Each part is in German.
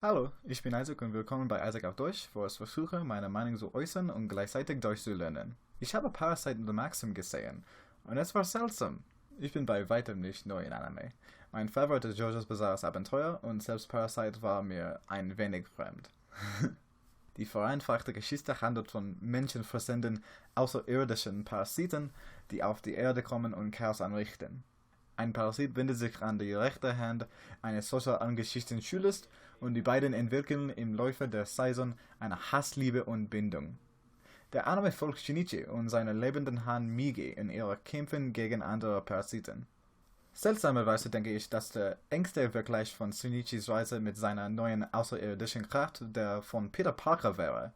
Hallo, ich bin Isaac und willkommen bei Isaac auf Deutsch, wo ich versuche, meine Meinung zu äußern und gleichzeitig Deutsch zu lernen. Ich habe Parasite The Maxim gesehen und es war seltsam. Ich bin bei weitem nicht neu in Anime. Mein Favorit ist JoJo's Bizarres Abenteuer und selbst Parasite war mir ein wenig fremd. Die vereinfachte Geschichte handelt von menschenfressenden, außerirdischen Parasiten, die auf die Erde kommen und Chaos anrichten. Ein Parasit bindet sich an die rechte Hand eines sozial angeschickten Schülers und die beiden entwickeln im Laufe der Saison eine Hassliebe und Bindung. Der Anime folgt Shinichi und seiner lebenden Hand Migi in ihren Kämpfen gegen andere Parasiten. Seltsamerweise denke ich, dass der engste Vergleich von Shinichis Reise mit seiner neuen außerirdischen Kraft der von Peter Parker wäre.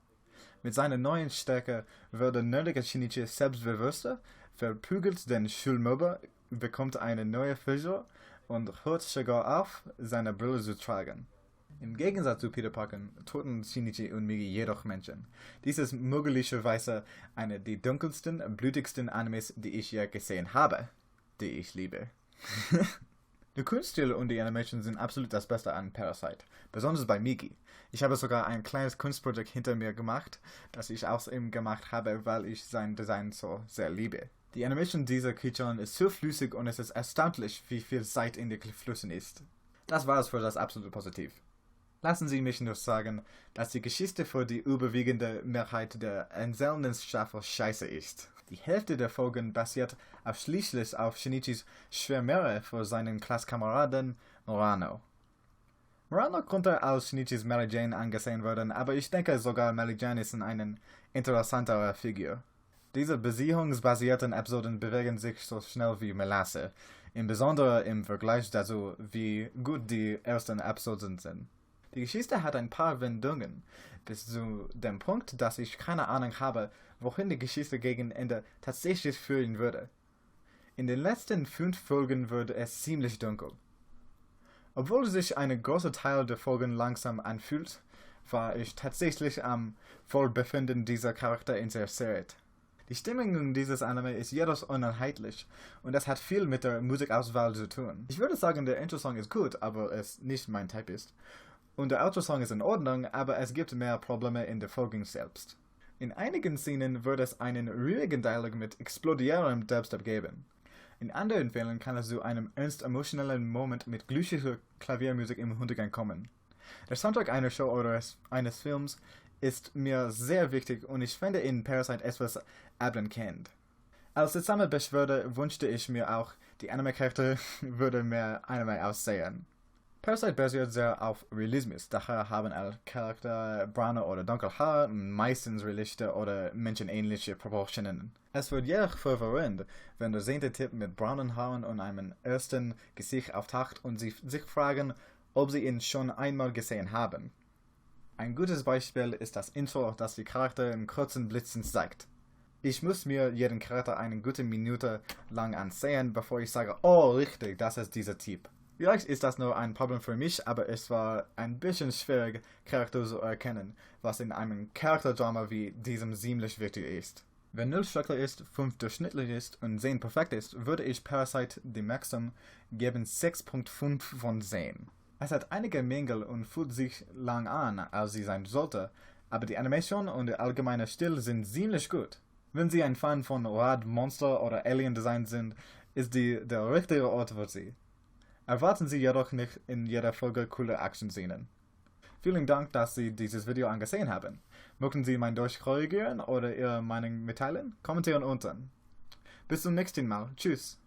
Mit seiner neuen Stärke würde nerdige Shinichi selbstbewusster, verprügelt den Schulmobber, bekommt eine neue Frisur und hört sogar auf, seine Brille zu tragen. Im Gegensatz zu Peter Parker töten Shinichi und Migi jedoch Menschen. Dies ist möglicherweise eine der dunkelsten, blutigsten Animes, die ich je gesehen habe, die ich liebe. Der Kunststil und die Animation sind absolut das Beste an Parasite, besonders bei Migi. Ich habe sogar ein kleines Kunstprojekt hinter mir gemacht, das ich aus ihm gemacht habe, weil ich sein Design so sehr liebe. Die Animation dieser Kreaturen ist so flüssig und es ist erstaunlich, wie viel Zeit in den Flüssen ist. Das war es für das absolute Positiv. Lassen Sie mich nur sagen, dass die Geschichte für die überwiegende Mehrheit der einzelnen Staffel scheiße ist. Die Hälfte der Folgen basiert ausschließlich auf Shinichis Schwärmerei für seinen Klasskameraden Murano. Murano konnte als Shinichis Mary Jane angesehen werden, aber ich denke sogar Mary Jane ist eine interessantere Figur. Diese beziehungsbasierten Episoden bewegen sich so schnell wie Melasse, insbesondere im Vergleich dazu, wie gut die ersten Episoden sind. Die Geschichte hat ein paar Wendungen, bis zu dem Punkt, dass ich keine Ahnung habe, wohin die Geschichte gegen Ende tatsächlich führen würde. In den letzten 5 Folgen wurde es ziemlich dunkel. Obwohl sich ein großer Teil der Folgen langsam anfühlt, war ich tatsächlich am Wohlbefinden dieser Charakter interessiert. Die Stimmung dieses Anime ist jedoch uneinheitlich und das hat viel mit der Musikauswahl zu tun. Ich würde sagen, der Intro-Song ist gut, aber es nicht mein Typ ist. Und der Outro-Song ist in Ordnung, aber es gibt mehr Probleme in der Folge selbst. In einigen Szenen wird es einen ruhigen Dialog mit explodierendem Dubstep geben. In anderen Fällen kann es zu einem ernst emotionalen Moment mit glücklicher Klaviermusik im Hintergrund kommen. Der Soundtrack einer Show oder eines Films ist mir sehr wichtig und ich finde in Parasite etwas anerkannt. Als Zusammenbeschwerde wünschte ich mir auch, die Anime-Charakter würde mehr Anime aussehen. Parasite basiert sehr auf Realismus, daher haben alle Charakter braune oder dunkle Haare, meistens realistische oder menschenähnliche Proportionen. Es wird jedoch verwirrend, wenn der sehnte Typ mit braunen Haaren und einem ersten Gesicht auftaucht und sie sich fragen, ob sie ihn schon einmal gesehen haben. Ein gutes Beispiel ist das Intro, das die Charakter in kurzen Blitzen zeigt. Ich muss mir jeden Charakter eine gute Minute lang ansehen, bevor ich sage, oh richtig, das ist dieser Typ. Vielleicht ist das nur ein Problem für mich, aber es war ein bisschen schwierig, Charakter zu erkennen, was in einem Charakterdrama wie diesem ziemlich wichtig ist. Wenn 0 schlechter ist, 5 durchschnittlich ist und 10 perfekt ist, würde ich Parasite The Maxim geben 6.5 von 10. Es hat einige Mängel und fühlt sich lang an, als sie sein sollte, aber die Animation und der allgemeine Stil sind ziemlich gut. Wenn Sie ein Fan von Rad, Monster oder Alien Design sind, ist der richtige Ort für Sie. Erwarten Sie jedoch nicht in jeder Folge coole Action-Szenen. Vielen Dank, dass Sie dieses Video angesehen haben. Möchten Sie mein Deutsch korrigieren oder Ihre Meinung mitteilen? Kommentieren unten. Bis zum nächsten Mal. Tschüss.